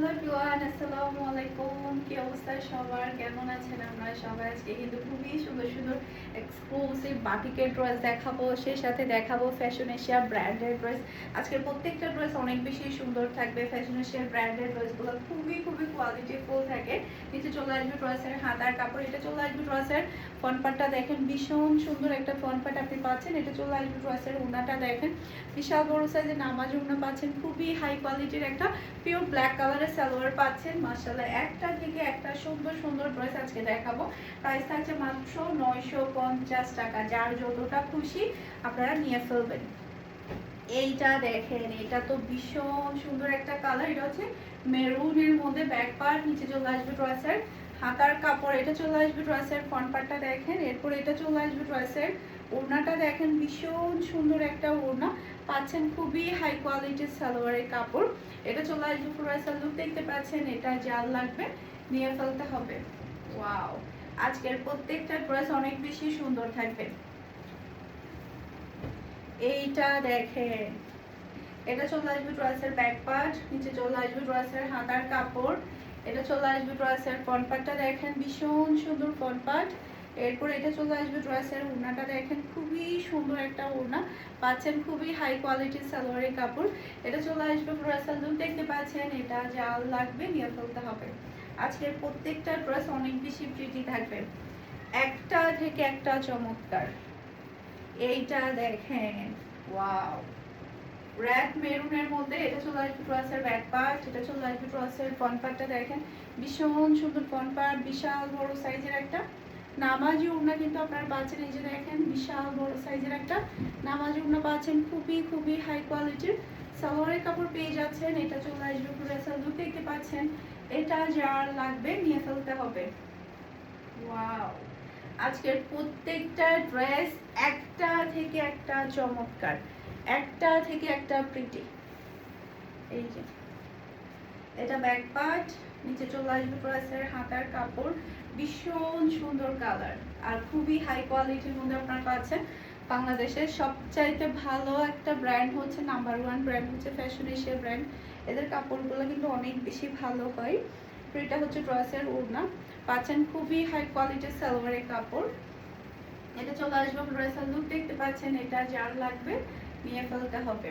Hello everyone, আসসালামু আলাইকুম। কি অবস্থা সবার, কেমন আছেন? আমরা সবাই আজকে কিন্তু খুবই সুন্দর সুন্দর এক্সক্লুসিভ বাটিকের ড্রেস দেখাবো, সেই সাথে দেখাবো ফ্যাশন এশিয়া ব্র্যান্ডের ড্রেস। আজকের প্রত্যেকটা ড্রেস অনেক বেশি সুন্দর থাকবে। ফ্যাশন এশিয়ার ব্র্যান্ডের ড্রেসগুলো খুবই খুবই কোয়ালিটিফুল থাকে। নিচে চলে আসবে ড্রেসের হাতার কাপড়, এটা চলে আসবে ড্রেসের ফ্রন্ট পার্টটা দেখেন, ভীষণ সুন্দর একটা ফ্রন্ট পার্ট আপনি পাচ্ছেন। এটা চলে আসবে ড্রেসের ওড়নাটা দেখেন, বিশাল বড় সাইজের নামাজ ওড়না পাচ্ছেন, খুবই হাই কোয়ালিটির একটা পিওর ব্ল্যাক কালারের সালোয়ার পাচ্ছেন। মাশাআল্লাহ, একটা থেকে একটা সুন্দর সুন্দর ড্রেস আজকে দেখাবো। প্রাইস থাকছে মাত্র 950 টাকা। যার যতটা খুশি আপনারা নিয়ে ফেলবেন। এইটা দেখেন, এটা তো ভীষণ সুন্দর একটা কালার। এটা হচ্ছে মেরুনের মধ্যে ব্যাক পার্ট, নিচে চলে আসবে ড্রেসের হাতার কাপড়, এটা চলে আসবে ড্রেসের ফ্রন্ট পার্টটা দেখেন। এরপর এটা চলে আসবে ড্রেসের ওড়নাটা দেখেন, ভীষণ সুন্দর একটা ওড়না পাচ্ছেন, খুবই হাই কোয়ালিটির সালোয়ারের কাপড়। এটা চলে আসবে ড্রেসের লুক দেখতে পাচ্ছেন। এটা জাল লাগবে নিয়ে ফেলতে হবে। ওয়াও, আজকের প্রত্যেকটা ড্রেস অনেক বেশি সুন্দর থাকবে। এইটা দেখেন, এটা চলে আসবে ড্রেসের ব্যাক পার্ট, নিচে চলে আসবে ড্রেসের হাতার কাপড়, এটা চলে আসবে ড্রেসের ফ্রন্ট পার্টটা দেখেন, ভীষণ সুন্দর ফ্রন্ট পার্ট। এরপর এটা চলে আসবে ড্রেসের ওড়নাটা দেখেন, খুবই সুন্দর একটা ওড়না পাচ্ছেন, খুবই হাই কোয়ালিটির সালোয়ারের কাপড়। এটা চলে আসবে ড্রেসের লুক দেখতে পাচ্ছেন। এটা জাল লাগবে নিয়ে ফেলতে হবে। আজকের প্রত্যেকটা ড্রেস অনেক বেশি প্রিটি থাকবে, একটা থেকে একটা চমৎকার। এইটা দেখেন, ওয়াও, রেড মেরুনের মধ্যে এটা চলে আসবে ড্রেসের ব্যাক পার্ট, এটা চলে আসবে ড্রেসের ফ্রন্ট পার্টটা দেখেন, ভীষণ সুন্দর ফ্রন্ট পার্ট, বিশাল বড় সাইজের একটা নামাজি ওড়না কিন্তু আপনারা পাচ্ছেন। এই যে দেখেন, বিশাল বড় সাইজের একটা নামাজি ওড়না পাচ্ছেন, খুবই খুবই হাই কোয়ালিটির সালোয়ারের কাপড় পেয়ে যাচ্ছেন। এটা চলে আসবে ড্রেসের লুক দেখতে পাচ্ছেন। এটা যার লাগবে নিয়ে ফেলতে হবে। ওয়াও, আজকের প্রত্যেকটা ড্রেস একটা থেকে একটা চমৎকার, একটা থেকে একটা প্রিটি। এই যে এটা ব্যাক পার্ট, নিচে চলে আসবে ড্রেসের হাতার কাপড়, ভীষণ সুন্দর কালার আর খুবই হাই কোয়ালিটির মধ্যে আপনারা পাচ্ছেন। বাংলাদেশের সবচাইতে ভালো একটা ব্র্যান্ড হচ্ছে, নাম্বার ওয়ান ব্র্যান্ড হচ্ছে ফ্যাশন এশিয়া ব্র্যান্ড। এদের কাপড়গুলো কিন্তু অনেক বেশি ভালো হয়। তো এটা হচ্ছে ড্রেসের ওড়না পাচ্ছেন, খুবই হাই কোয়ালিটির সালোয়ারের কাপড়। এটা চলে আসবে ড্রেসের লুক দেখতে পাচ্ছেন। এটা যার লাগবে নিয়ে ফেলতে হবে,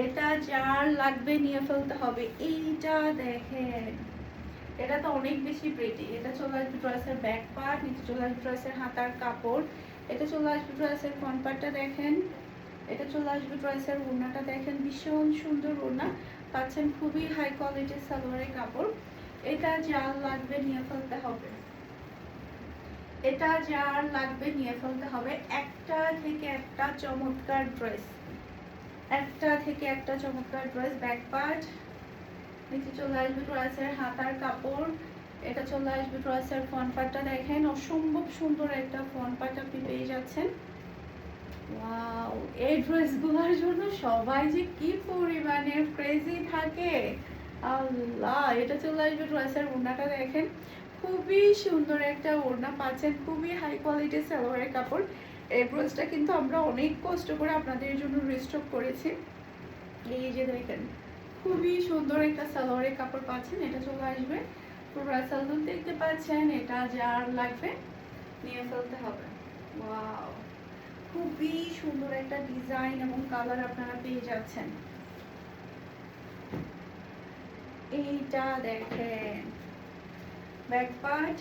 এটা যার লাগবে নিয়ে ফেলতে হবে। এইটা দেখেন, এটা তো অনেক বেশি প্রিটি। এটা চলে আসবে ড্রেসের ব্যাক পার্ট, নিচে চলে আসবে ড্রেসের হাতার কাপড়, এটা চলে আসবে ড্রেসের ফ্রন্ট পার্টটা দেখেন, এটা চলে আসবে ড্রেসের ওড়নাটা দেখেন, ভীষণ সুন্দর ওড়না পাচ্ছেন, খুবই হাই কোয়ালিটির সালোয়ারের কাপড়। এটা যার লাগবে নিয়ে ফেলতে হবে, এটা যার লাগবে নিয়ে ফেলতে হবে। একটা থেকে একটা চমৎকার ড্রেস, একটা থেকে একটা চমৎকার ড্রেস। ব্যাক পার্ট, নিচে চলে আসবে ড্রেসের হাতার কাপড়, এটা চলে আসবে ড্রেসের ফ্রন্ট পার্টটা দেখেন, অসম্ভব সুন্দর একটা ফ্রন্ট পার্ট আপনি পেয়ে যাচ্ছেন। ওয়াও, এই ড্রেসগুলোর জন্য সবাই যে কি পরিমাণে ক্রেজি থাকে আল্লাহ। এটা চলে আসবে ড্রেসের ওড়নাটা দেখেন, খুবই সুন্দর একটা ওড়না পাচ্ছেন, খুবই হাই কোয়ালিটির সালোয়ারের কাপড়। এই ড্রেসটা কিন্তু আমরা অনেক কষ্ট করে আপনাদের জন্য রিস্টক করেছি। এই যে দেখেন, খুবই সুন্দর একটা সালোয়ারের কাপড় পাচ্ছেন। এটা চলে আসবে পুরো সালোয়ার দেখতে পাচ্ছেন। এটা যার লাগবে নিয়ে ফেলতে হবে। ওয়াও, খুবই সুন্দর একটা ডিজাইন এবং কালার আপনারা পেয়ে যাচ্ছেন। এইটা দেখেন, ব্যাক পার্ট,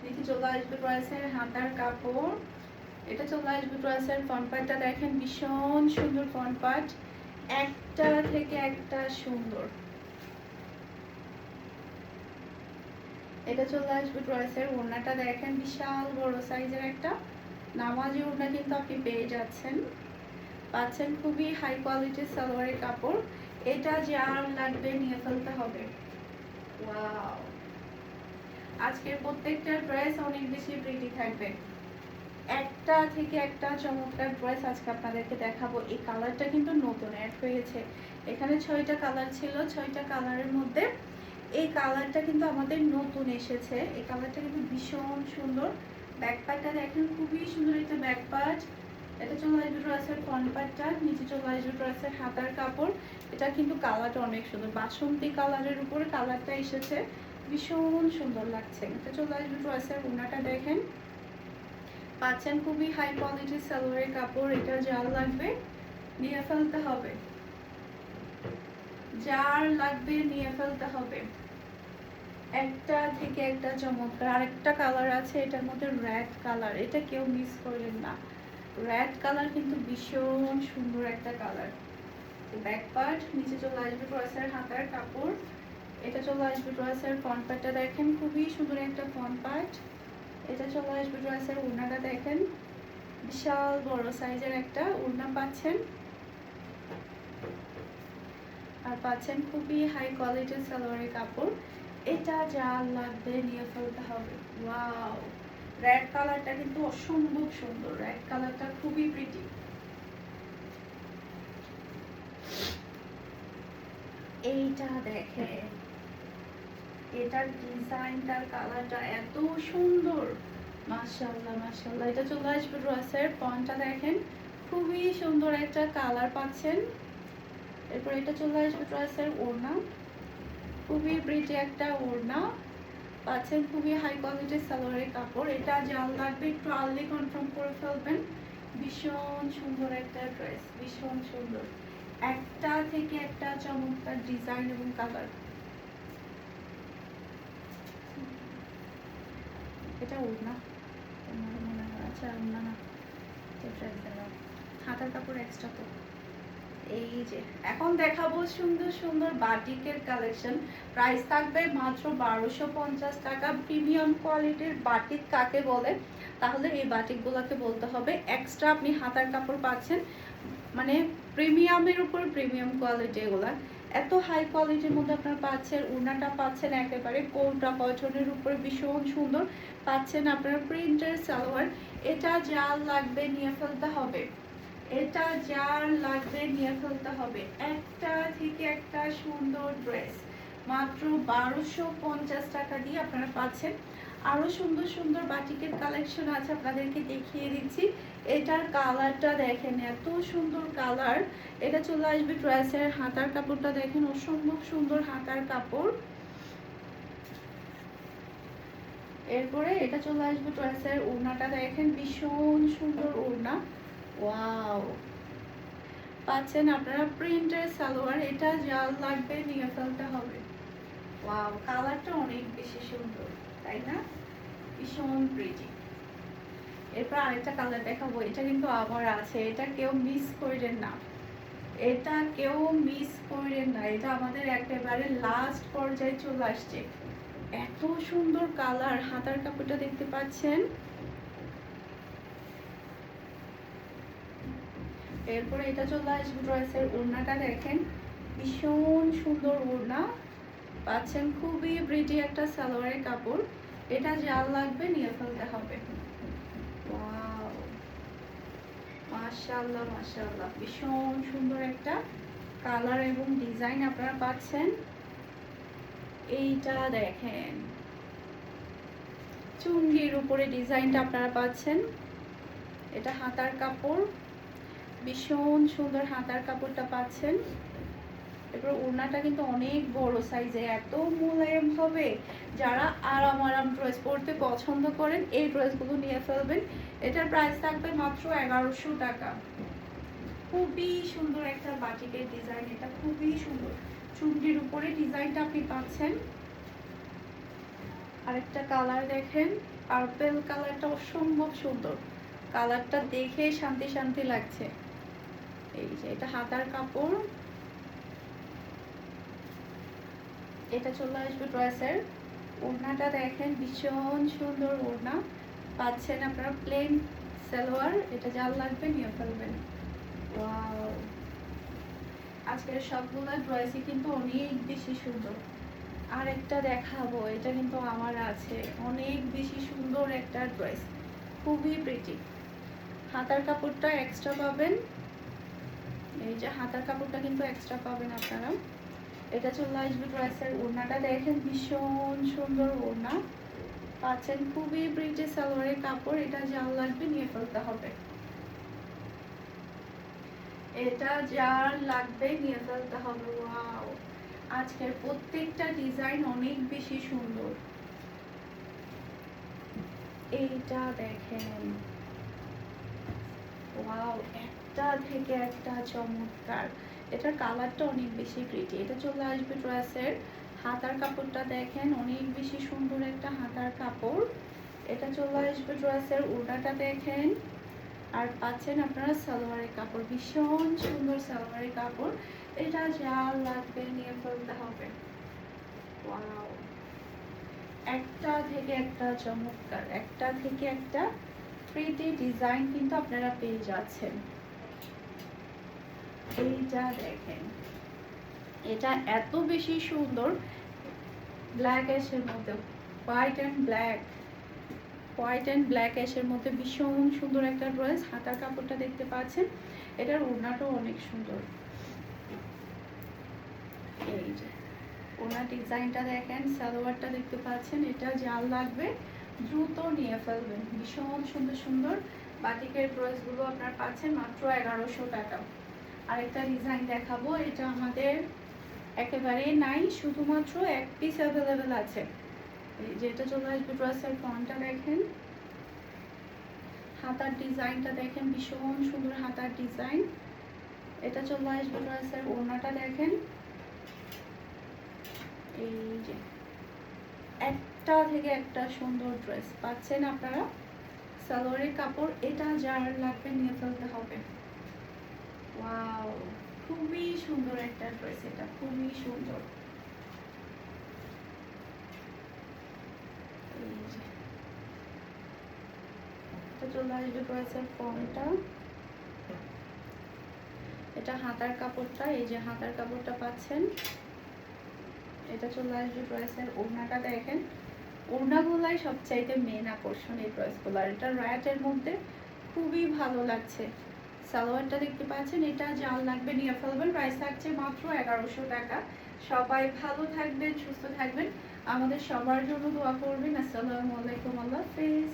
নিচে চলে আসবে ড্রেসের হাতার কাপড়, এটা চলে আসবে ড্রেসের ফ্রন্ট পার্টটা দেখেন, ভীষণ সুন্দর ফ্রন্ট পার্ট, একটা থেকে একটা সুন্দর। এটা চলে আসবে ড্রেসের ওড়নাটা দেখেন, বিশাল বড় সাইজের একটা নামাজি ওড়না কিন্তু আপনি পেয়ে যাচ্ছেন, পাচ্ছেন খুবই হাই কোয়ালিটির সালোয়ারের কাপড়। এটা যার লাগবে নিয়ে ফেলতে হবে। ওয়াও, আজকের প্রত্যেকটা ড্রেস অনেক বেশি প্রিটি থাকবে, একটা থেকে একটা চমৎকার ড্রেস আজকে আপনাদেরকে দেখাবো। এই কালারটা কিন্তু নতুন অ্যাড হয়েছে, এখানে 6টা কালার ছিল, 6টা কালারের মধ্যে এই কালারটা কিন্তু আমাদের নতুন এসেছে। এই কালারটা কিন্তু ভীষণ সুন্দর। ব্যাক পার্টটা দেখেন, খুবই সুন্দর একটা ব্যাক পার্ট, এটা চলে আসবে ড্রেসের ফ্রন্ট পার্টটা, নিচে চলে আসবে ড্রেসের হাতার কাপড়। এটা কিন্তু কালারটা অনেক সুন্দর, বাসন্তী কালারের উপরে কালারটা এসেছে, ভীষণ সুন্দর লাগছে। এটা চলে আসবে ড্রেসের ওড়নাটা দেখেন, পাচ্ছেন খুবই হাই কোয়ালিটির সালোয়ারের কাপড়। এটা যার লাগবে নিয়ে ফেলতে হবে, যার লাগবে নিয়ে ফেলতে হবে। একটা থেকে একটা চমৎকার। আরেকটা কালার আছে এটার মধ্যে, রেড কালার, এটা কেউ মিস করলেন না। রেড কালার কিন্তু ভীষণ সুন্দর একটা কালার। ব্যাক পার্ট, নিচে চলে আসবে ড্রেসের হাতার কাপড়। এটা চলে আসবে ড্রেসের ফ্রন্ট পার্টটা দেখেন, খুবই সুন্দর একটা ফ্রন্ট পার্ট। এটা চলে আসবে ড্রেসের ওড়নাটা দেখেন, বিশাল বড় সাইজের একটা ওড়না পাচ্ছেন, আর পাচ্ছেন খুবই হাই কোয়ালিটির সালোয়ারের কাপড়। এটা যা লাগবে নিয়ে ফেলতে হবে। ওয়াও, রেড কালারটা কিন্তু অসম্ভব সুন্দর, রেড কালারটা খুবই প্রিটি। এইটা দেখে, এটার ডিজাইনটার কালারটা এত সুন্দর, মাশাআল্লাহ মাশাআল্লাহ। এটা চলে আসবে ড্রেসের ফন্টটা দেখেন, খুবই সুন্দর একটা কালার পাচ্ছেন। এরপর এটা চলে আসবে ড্রেসের ওড়না, খুবই প্রিটি একটা ওড়না পাচ্ছেন, খুবই হাই কোয়ালিটির সালোয়ারের কাপড়। এটা যার লাগবে একটু আর্লি কনফার্ম করে ফেলবেন, ভীষণ সুন্দর একটা ড্রেস, ভীষণ সুন্দর, একটা থেকে একটা চমৎকার ডিজাইন এবং কালার। এটা ওড়না, মনে হয়, আচ্ছা ওড়না না, হাতার কাপড় এক্সট্রা তো। এই যে এখন দেখাবো সুন্দর সুন্দর বাটিকের কালেকশন। প্রাইস থাকবে মাত্র 1250 টাকা। প্রিমিয়াম কোয়ালিটির বাটিক কাকে বলে, তাহলে এই বাটিকগুলোকে বলতে হবে। এক্সট্রা আপনি হাতার কাপড় পাচ্ছেন, মানে প্রিমিয়ামের উপর প্রিমিয়াম কোয়ালিটি। এগুলা এত হাই কোয়ালিটির মধ্যে আপনারা পাচ্ছেন। ওড়নাটা পাচ্ছেন একেবারে কোটা কটনের উপরে, ভীষণ সুন্দর পাচ্ছেন আপনারা প্রিন্টের সালোয়ার। এটা যার লাগবে নিয়ে ফেলতে হবে, এটা যার লাগবে নিয়ে ফেলতে হবে। একটা থেকে একটা সুন্দর ড্রেস মাত্র 1250 টাকা দিয়ে আপনারা পাচ্ছেন। আরো সুন্দর সুন্দর বাটিকের কালেকশন আছে, আপনাদেরকে দেখিয়ে দিচ্ছি। এটার কালারটা দেখেন, এত সুন্দর কালার। এটা চলে আসবে ড্রেসের হাতার কাপড়টা দেখেন, অসম্ভব সুন্দর হাতার কাপড়। এরপরে এটা চলে আসবে ড্রেসের ওড়নাটা দেখেন, ভীষণ সুন্দর ওড়না। ওয়াও, পাচ্ছেন আপনারা প্রিন্টের সালোয়ার। এটা যার লাগবে নিয়ে ফেলতে হবে। ওয়াও, কালারটা অনেক বেশি সুন্দর, তাই না? ভীষণ প্রিটি। এরপর আরেকটা কালার দেখাবো, এটা কিন্তু আবার আছে, এটা কেউ মিস করেন না, এটা কেউ মিস করেন না। এটা আমাদের একেবারে লাস্ট পর্যায়ে চলে আসছে। এত সুন্দর কালার, হাতার কাপড়টা দেখতে পাচ্ছেন। এরপরে এটা চলে আসবে ড্রেসের ওড়নাটা দেখেন, ভীষণ সুন্দর ওড়না পাচ্ছেন, খুবই প্রিটি একটা সালোয়ারের কাপড়। এটা যার লাগবে নিয়ে ফেলতে হবে। ওয়াও, মাশাআল্লাহ মাশাআল্লাহ, ভীষণ সুন্দর একটা কালার এবং ডিজাইন আপনারা পাচ্ছেন। এইটা দেখেন, চুন্ডির উপরে ডিজাইনটা আপনারা পাচ্ছেন। এটা হাতার কাপড়, ভীষণ সুন্দর হাতার কাপড়টা পাচ্ছেন। এরপর ওড়নাটা কিন্তু অনেক বড় সাইজে, এত মোলায়েম হবে। যারা আরাম আরাম ড্রেস পরতে পছন্দ করেন এই ড্রেসগুলো নিয়ে ফেলবেন। এটার প্রাইস থাকবে মাত্র 1100 টাকা। খুবই সুন্দর একটা বাটিকের ডিজাইন, এটা খুবই সুন্দর। চুন্ডির উপরে ডিজাইনটা আপনি পাচ্ছেন। আরেকটা কালার দেখেন, পার্পল কালারটা অসম্ভব সুন্দর, কালারটা দেখে শান্তি শান্তি লাগছে। এই যে এটা হাতার কাপড়। এটা চলে আসবে ড্রেসের ওড়নাটা দেখেন, ভীষণ সুন্দর ওড়না পাচ্ছেন আপনারা, প্লেন সালোয়ার। এটা যার লাগবে নিয়ে ফেলবেন। ওয়াও, আজকের সবগুলো ড্রেসই কিন্তু অনেক বেশি সুন্দর। আর একটা দেখাবো, এটা কিন্তু আমার আছে, অনেক বেশি সুন্দর একটা ড্রেস, খুবই প্রিটি। হাতার কাপড়টা এক্সট্রা পাবেন, এই যে হাতার কাপড়টা কিন্তু এক্সট্রা পাবেন আপনারা। এটা চলে আসবে ড্রেসের ওড়নাটা দেখেন, ভীষণ সুন্দর ওড়না পাচ্ছেন, খুবই প্রিটি সালোয়ারের কাপড়। এটা যার লাগবে নিয়ে ফেলতে হবে। এটা যার লাগবে নিয়ে ফেলতে হবে। ওয়াও, আজকের প্রত্যেকটা ডিজাইন অনেক বেশি সুন্দর। এইটা দেখেন, ওয়াও, একটা থেকে একটা চমৎকার। এটার কালারটা অনেক বেশি প্রিটি। এটা চলে আসবে ড্রেসের হাতার কাপড়টা দেখেন, অনেক বেশি সুন্দর একটা হাতার কাপড়। এটা চলে আসবে ড্রেসের ওড়নাটা দেখেন, আর পাচ্ছেন আপনারা সালোয়ারের কাপড়, ভীষণ সুন্দর সালোয়ারের কাপড়। এটা যা লাগবে নিয়ে ফেলতে হবে। ওয়াও, একটা থেকে একটা চমৎকার, একটা থেকে একটা প্রিটি ডিজাইন কিন্তু আপনারা পেয়ে যাচ্ছেন। এইটা দেখেন, এটা এত বেশি সুন্দর, ব্ল্যাক অ্যাশের মধ্যে, white and black, white and black অ্যাশের মধ্যে ভীষণ সুন্দর একটা ড্রেস। হাতার কাপড়টা দেখতে পাচ্ছেন, এটার ওড়নাটাও অনেক সুন্দর। এই যে ওড়নার ডিজাইনটা দেখেন, সালোয়ারটা দেখতে পাচ্ছেন। এটা যার লাগবে দ্রুত নিয়ে ফেলবেন, ভীষণ সুন্দর সুন্দর বাটিকের ড্রেসগুলো আপনার পাচ্ছেন মাত্র 1100 টাকা। আরেকটা ডিজাইন দেখাবো, এটা আমাদের একেবারে নাই, শুধুমাত্র এক পিস অ্যাভেলেবেল আছে। যেটা চলে আসবে ড্রেসের ফ্রন্টটা দেখেন, হাতার ডিজাইনটা দেখেন, ভীষণ সুন্দর হাতার ডিজাইন। এটা চলে আসবে ড্রেসের ওড়নাটা দেখেন। এই যে একটা থেকে একটা সুন্দর ড্রেস পাচ্ছেন আপনারা, সালোয়ারের কাপড়। এটা যার লাগবে নিয়ে ফেলতে হবে। ওয়াও, খুবই সুন্দর একটা ড্রেস, এটা খুবই সুন্দর। চলে আসবে ড্রেসের ফর্মটা, এটা হাতার কাপড়টা, এই যে হাতার কাপড়টা পাচ্ছেন। এটা চলে আসবে ড্রেসের ওড়নাটা দেখেন, ওড়নাগুলাই সবচাইতে মেন আকর্ষণ এই ড্রেসগুলোর। এটা র্যাটের মধ্যে খুবই ভালো লাগছে। সালোয়ারটা দেখতে পাচ্ছেন, এটা যার লাগবে নিয়ে ফেলবেন। প্রাইস থাকছে মাত্র 1100 টাকা। সবাই ভালো থাকবেন, সুস্থ থাকবেন, আমাদের সবার জন্য দোয়া করবেন। আসসালামু আলাইকুম, আল্লাহ হাফেজ।